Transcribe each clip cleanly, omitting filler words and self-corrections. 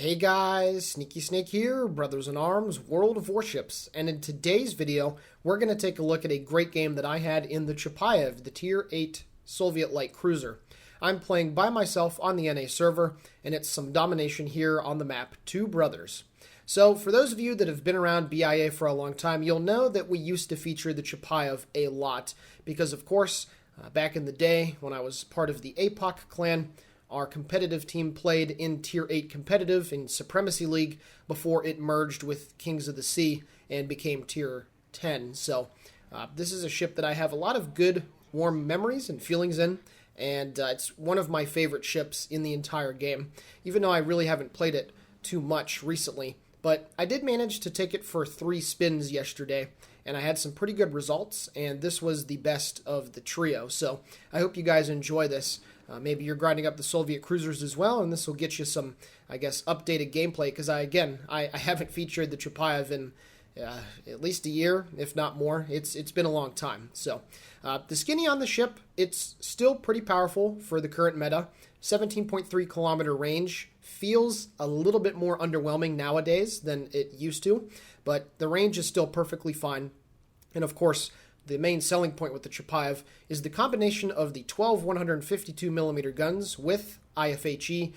Hey guys, Sneaky Snake here, Brothers in Arms, World of Warships, and in today's video, we're going to take a look at a great game that I had in the Chapayev, the Tier 8 Soviet light cruiser. I'm playing by myself on the NA server, and it's some domination here on the map, Two Brothers. So, for those of you that have been around BIA for a long time, you'll know that we used to feature the Chapayev a lot, because of course, back in the day, when I was part of the APOC clan, our competitive team played in Tier 8 competitive in Supremacy League before it merged with Kings of the Sea and became Tier 10. So this is a ship that I have a lot of good, warm memories and feelings in, and it's one of my favorite ships in the entire game, even though I really haven't played it too much recently. But I did manage to take it for 3 spins yesterday, and I had some pretty good results, and this was the best of the trio. So I hope you guys enjoy this. Maybe you're grinding up the Soviet cruisers as well, and this will get you some, I guess, updated gameplay, because I haven't featured the Chapayev in at least a year, if not more. It's been a long time. So the skinny on the ship, it's still pretty powerful for the current meta. 17.3 kilometer range feels a little bit more underwhelming nowadays than it used to, but the range is still perfectly fine. And of course, the main selling point with the Chapayev is the combination of the 12 152mm guns with IFHE,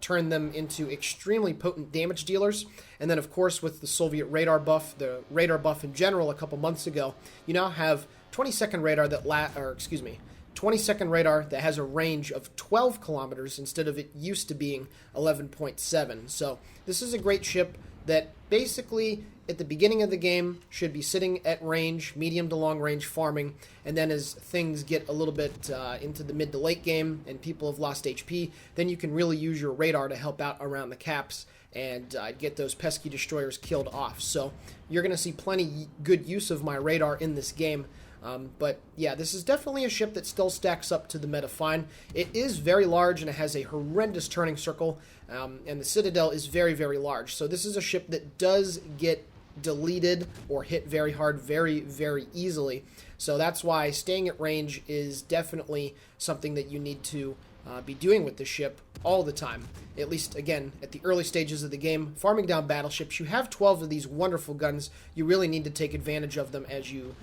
turn them into extremely potent damage dealers. And then, of course, with the Soviet radar buff, the radar buff in general a couple months ago, you now have 20-second radar that 20-second radar that has a range of 12 kilometers instead of it used to being 11.7. So this is a great ship that basically at the beginning of the game should be sitting at range, medium to long range farming, and then as things get a little bit into the mid to late game and people have lost HP, then you can really use your radar to help out around the caps and get those pesky destroyers killed off. So you're going to see plenty good use of my radar in this game. But yeah, this is definitely a ship that still stacks up to the meta fine. It is very large and it has a horrendous turning circle, and the Citadel is very, very large. So this is a ship that does get deleted or hit very hard very, very easily. So that's why staying at range is definitely something that you need to be doing with the ship all the time. At least, again, at the early stages of the game, farming down battleships. You have 12 of these wonderful guns. You really need to take advantage of them as you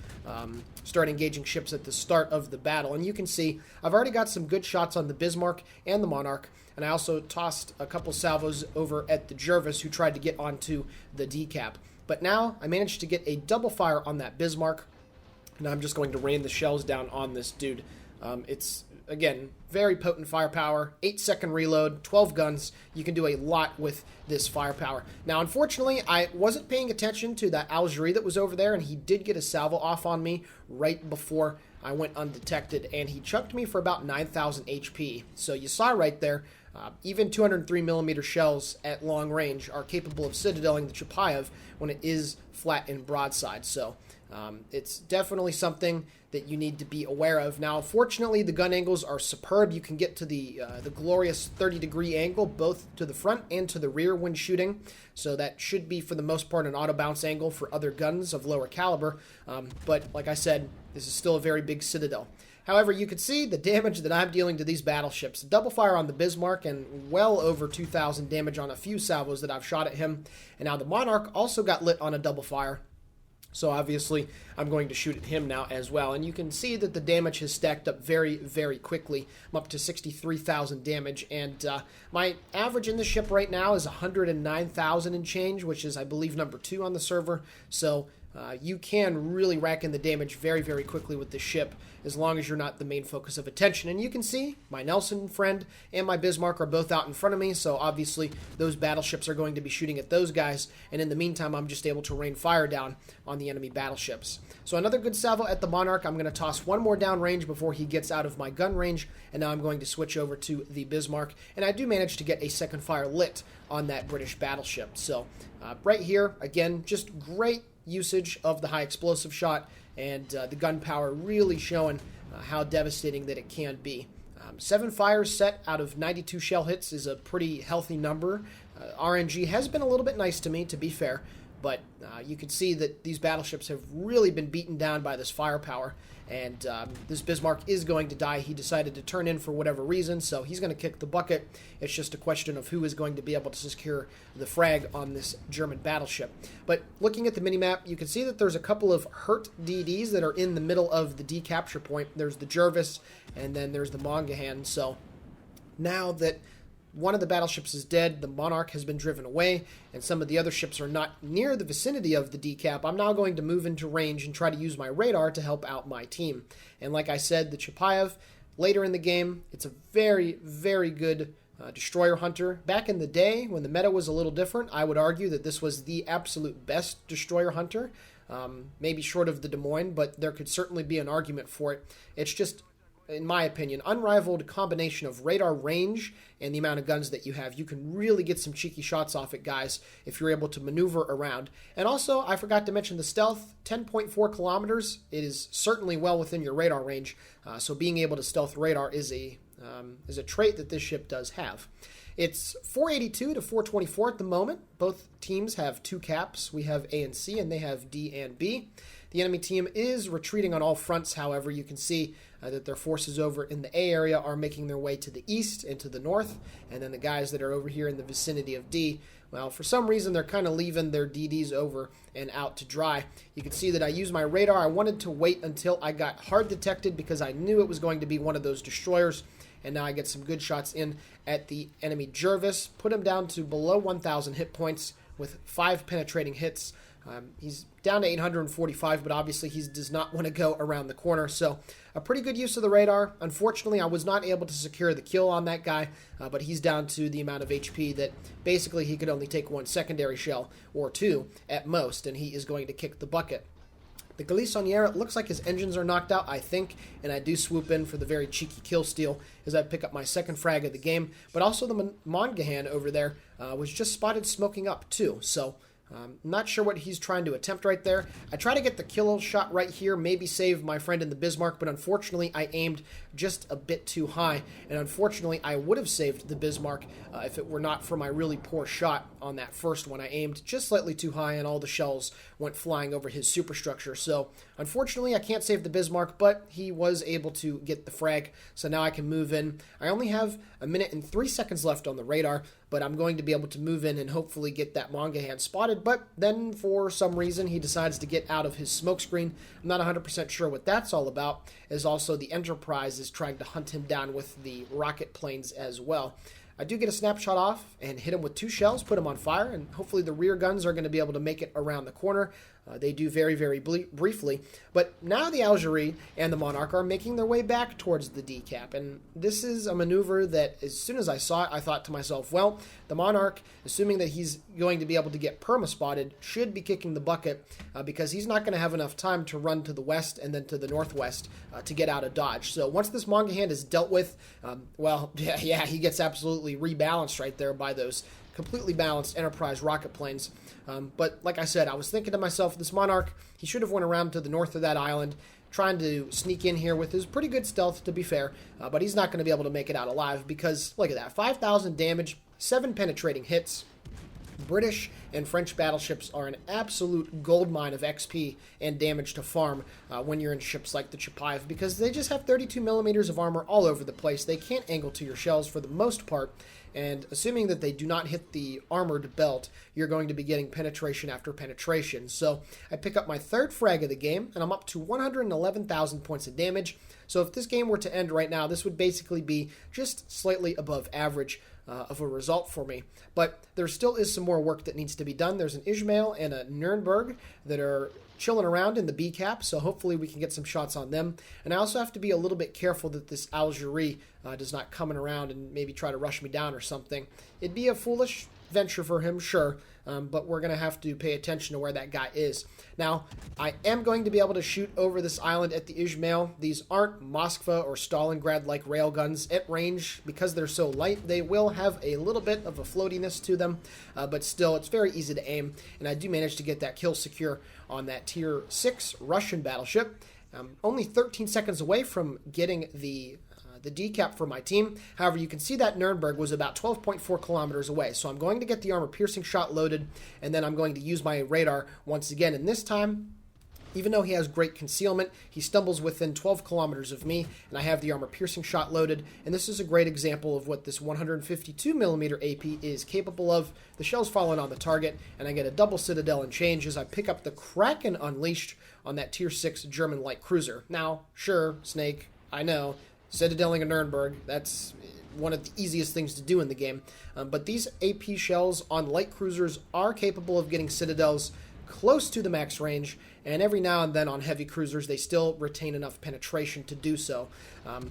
start engaging ships at the start of the battle. And you can see I've already got some good shots on the Bismarck and the Monarch, and I also tossed a couple salvos over at the Jervis, who tried to get onto the decap. But now I managed to get a double fire on that Bismarck, and I'm just going to rain the shells down on this dude. It's, again, very potent firepower, 8-second reload, 12 guns. You can do a lot with this firepower. Now, unfortunately, I wasn't paying attention to that Algerie that was over there, and he did get a salvo off on me right before I went undetected, and he chucked me for about 9,000 HP. So you saw right there, even 203mm shells at long range are capable of citadeling the Chapayev when it is flat and broadside. So it's definitely something that you need to be aware of. Now, fortunately, the gun angles are superb. You can get to the glorious 30-degree angle, both to the front and to the rear when shooting. So that should be, for the most part, an auto-bounce angle for other guns of lower caliber. But like I said, this is still a very big Citadel. However, you can see the damage that I'm dealing to these battleships. Double fire on the Bismarck and well over 2,000 damage on a few salvos that I've shot at him. And now the Monarch also got lit on a double fire. So obviously, I'm going to shoot at him now as well. And you can see that the damage has stacked up very, very quickly. I'm up to 63,000 damage. And my average in the ship right now is 109,000 and change, which is, I believe, number 2 on the server. So you can really rack in the damage very, very quickly with this ship, as long as you're not the main focus of attention. And you can see my Nelson friend and my Bismarck are both out in front of me, so obviously those battleships are going to be shooting at those guys, and in the meantime I'm just able to rain fire down on the enemy battleships. So another good salvo at the Monarch. I'm going to toss one more down range before he gets out of my gun range, and now I'm going to switch over to the Bismarck, and I do manage to get a second fire lit on that British battleship. So right here, again, just great usage of the high explosive shot, and the gunpowder really showing how devastating that it can be. 7 fires set out of 92 shell hits is a pretty healthy number. RNG has been a little bit nice to me, to be fair, but you can see that these battleships have really been beaten down by this firepower, and this Bismarck is going to die. He decided to turn in for whatever reason, so he's going to kick the bucket. It's just a question of who is going to be able to secure the frag on this German battleship. But looking at the minimap, you can see that there's a couple of hurt DDs that are in the middle of the D capture point. There's the Jervis, and then there's the Mongahan. So now that one of the battleships is dead, the Monarch has been driven away, and some of the other ships are not near the vicinity of the decap, I'm now going to move into range and try to use my radar to help out my team. And like I said, the Chapayev, later in the game, it's a very, very good destroyer hunter. Back in the day, when the meta was a little different, I would argue that this was the absolute best destroyer hunter, maybe short of the Des Moines, but there could certainly be an argument for it. It's just, in my opinion, unrivaled combination of radar range and the amount of guns that you have. You can really get some cheeky shots off it, guys, if you're able to maneuver around. And also, I forgot to mention the stealth, 10.4 kilometers. It is certainly well within your radar range, so being able to stealth radar is a trait that this ship does have. It's 482 to 424 at the moment. Both teams have 2 caps. We have A and C, and they have D and B. The enemy team is retreating on all fronts, however. You can see that their forces over in the A area are making their way to the east and to the north, and then the guys that are over here in the vicinity of D, well, for some reason they're kind of leaving their DDs over and out to dry. You can see that I use my radar. I wanted to wait until I got hard detected because I knew it was going to be one of those destroyers, and now I get some good shots in at the enemy Jervis, put him down to below 1,000 hit points with 5 penetrating hits. He's down to 845, but obviously he does not want to go around the corner, so a pretty good use of the radar. Unfortunately, I was not able to secure the kill on that guy, but he's down to the amount of HP that basically he could only take 1 secondary shell, or 2 at most, and he is going to kick the bucket. The Galissoniere, it looks like his engines are knocked out, I think, and I do swoop in for the very cheeky kill steal as I pick up my second frag of the game, but also the Mongahan over there was just spotted smoking up too, so not sure what he's trying to attempt right there. I try to get the kill shot right here, maybe save my friend in the Bismarck, but unfortunately I aimed just a bit too high, and unfortunately I would have saved the Bismarck if it were not for my really poor shot on that first one. I aimed just slightly too high and all the shells went flying over his superstructure, so unfortunately I can't save the Bismarck, but he was able to get the frag, so now I can move in. I only have 1 minute and 3 seconds left on the radar, but I'm going to be able to move in and hopefully get that Mongahan spotted, but then for some reason he decides to get out of his smoke screen. I'm not 100% sure what that's all about, as also the Enterprise is trying to hunt him down with the rocket planes as well. I do get a snapshot off and hit him with 2 shells, put him on fire, and hopefully the rear guns are going to be able to make it around the corner. They do very, very briefly. But now the Algerie and the Monarch are making their way back towards the decap. And this is a maneuver that as soon as I saw it, I thought to myself, well, the Monarch, assuming that he's going to be able to get perma-spotted, should be kicking the bucket because he's not going to have enough time to run to the west and then to the northwest to get out of dodge. So once this Mongahan is dealt with, well, yeah, he gets absolutely rebalanced right there by those completely balanced Enterprise rocket planes. But like I said, I was thinking to myself, this Monarch, he should have went around to the north of that island, trying to sneak in here with his pretty good stealth, to be fair, but he's not going to be able to make it out alive because, look at that, 5,000 damage, 7 penetrating hits. British and French battleships are an absolute goldmine of XP and damage to farm when you're in ships like the Chapayev, because they just have 32 millimeters of armor all over the place. They can't angle to your shells for the most part, and assuming that they do not hit the armored belt, you're going to be getting penetration after penetration. So I pick up my 3rd frag of the game, and I'm up to 111,000 points of damage. So if this game were to end right now, this would basically be just slightly above average of a result for me. But there still is some more work that needs to be done. There's an Ismail and a Nuremberg that are chilling around in the B cap, so hopefully we can get some shots on them. And I also have to be a little bit careful that this Algerie does not come around and maybe try to rush me down or something. It'd be a foolish venture for him, sure, but we're going to have to pay attention to where that guy is. Now, I am going to be able to shoot over this island at the Ismail. These aren't Moskva or Stalingrad-like railguns at range. Because they're so light, they will have a little bit of a floatiness to them, but still, it's very easy to aim, and I do manage to get that kill secure on that Tier 6 Russian battleship. I'm only 13 seconds away from getting the decap for my team. However, you can see that Nuremberg was about 12.4 kilometers away. So I'm going to get the armor-piercing shot loaded, and then I'm going to use my radar once again. And this time, Even though he has great concealment, he stumbles within 12 kilometers of me, and I have the armor-piercing shot loaded, and this is a great example of what this 152mm AP is capable of. The shell's falling on the target, and I get a double citadel and change as I pick up the Kraken Unleashed on that Tier 6 German light cruiser. Now, sure, Snake, I know, citadeling a Nuremberg, that's one of the easiest things to do in the game, but these AP shells on light cruisers are capable of getting citadels close to the max range, and every now and then on heavy cruisers they still retain enough penetration to do so.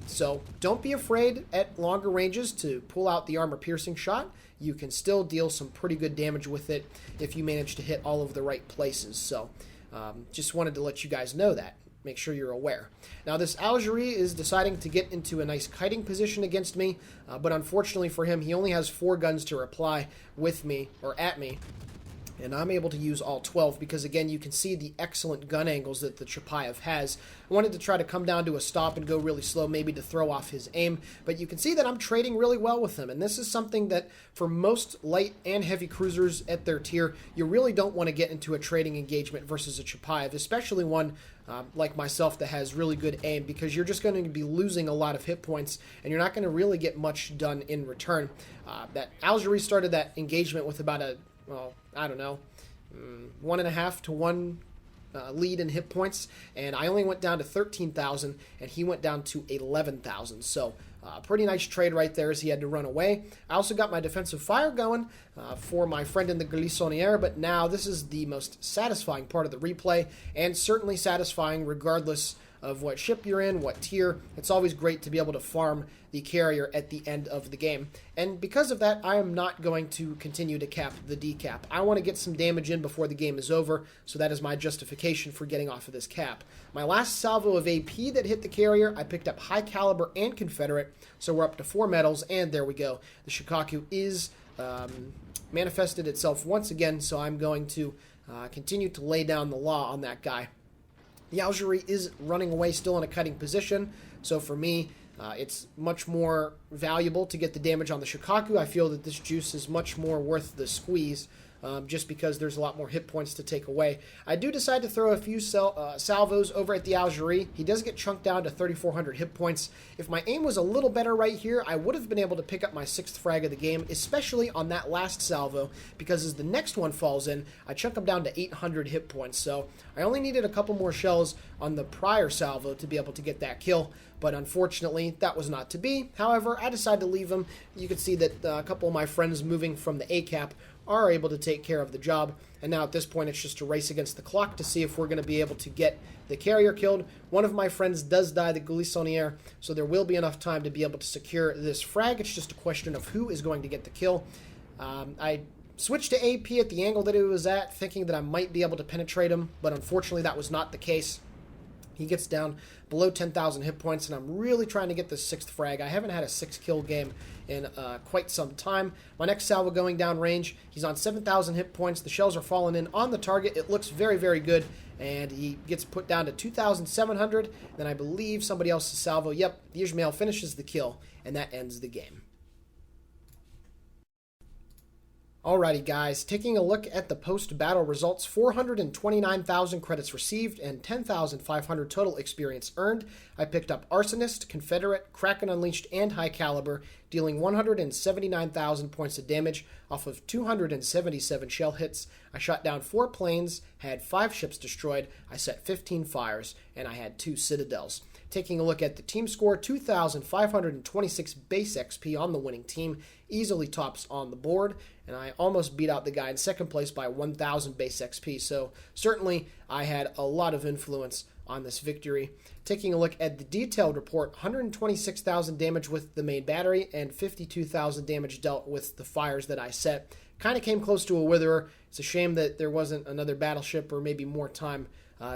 So don't be afraid at longer ranges to pull out the armor-piercing shot. You can still deal some pretty good damage with it if you manage to hit all of the right places. So just wanted to let you guys know that. Make sure you're aware. Now this Algerie is deciding to get into a nice kiting position against me, but unfortunately for him, he only has 4 guns to reply with me, or at me, and I'm able to use all 12 because, again, you can see the excellent gun angles that the Chapayev has. I wanted to try to come down to a stop and go really slow, maybe to throw off his aim, but you can see that I'm trading really well with him, and this is something that for most light and heavy cruisers at their tier, you really don't want to get into a trading engagement versus a Chapayev, especially one like myself that has really good aim, because you're just going to be losing a lot of hit points, and you're not going to really get much done in return. That Algerie started that engagement with about a, well, I don't know, 1.5 to 1 lead in hit points, and I only went down to 13,000, and he went down to 11,000. So pretty nice trade right there as he had to run away. I also got my defensive fire going for my friend in the Glissonnière, but now this is the most satisfying part of the replay, and certainly satisfying regardless of what ship you're in, what tier. It's always great to be able to farm the carrier at the end of the game. And because of that, I am not going to continue to cap the decap. I want to get some damage in before the game is over, so that is my justification for getting off of this cap. My last salvo of AP that hit the carrier, I picked up high caliber and Confederate, so we're up to 4 medals, and there we go. The Shikaku is manifested itself once again, so I'm going to continue to lay down the law on that guy. The Algerie is running away still in a cutting position, so for me, it's much more valuable to get the damage on the Shikaku. I feel that this juice is much more worth the squeeze, just because there's a lot more hit points to take away. I do decide to throw a few salvos over at the Algerie. He does get chunked down to 3,400 hit points. If my aim was a little better right here, I would have been able to pick up my 6th frag of the game, especially on that last salvo, because as the next one falls in, I chunk him down to 800 hit points. So I only needed a couple more shells on the prior salvo to be able to get that kill, but unfortunately, that was not to be. However, I decided to leave him. You can see that a couple of my friends moving from the A cap are able to take care of the job, and now at this point it's just a race against the clock to see if we're going to be able to get the carrier killed. One of my friends does die, the Glissonnière, so there will be enough time to be able to secure this frag. It's just a question of who is going to get the kill. I switched to AP at the angle that it was at, thinking that I might be able to penetrate him, but unfortunately that was not the case. He gets down below 10,000 hit points, and I'm really trying to get this 6th frag. I haven't had a 6-kill game in quite some time. My next salvo going down range, he's on 7,000 hit points. The shells are falling in on the target. It looks very, very good, and he gets put down to 2,700. Then I believe somebody else's salvo. Yep, the Ishmael finishes the kill, and that ends the game. Alrighty guys, taking a look at the post-battle results, 429,000 credits received and 10,500 total experience earned. I picked up Arsonist, Confederate, Kraken Unleashed, and High Caliber, dealing 179,000 points of damage off of 277 shell hits. I shot down 4 planes, had 5 ships destroyed, I set 15 fires, and I had 2 citadels. Taking a look at the team score, 2,526 base XP on the winning team, easily tops on the board, and I almost beat out the guy in second place by 1,000 base XP, so certainly I had a lot of influence on this victory. Taking a look at the detailed report, 126,000 damage with the main battery and 52,000 damage dealt with the fires that I set. Kind of came close to a witherer. It's a shame that there wasn't another battleship or maybe more time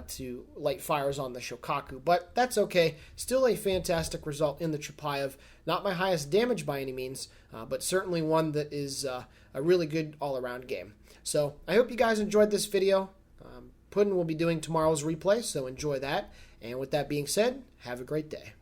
to light fires on the Shokaku, but that's okay. Still a fantastic result in the Chapayev. Not my highest damage by any means, but certainly one that is a really good all-around game. So I hope you guys enjoyed this video. Puddin will be doing tomorrow's replay, so enjoy that. And with that being said, have a great day.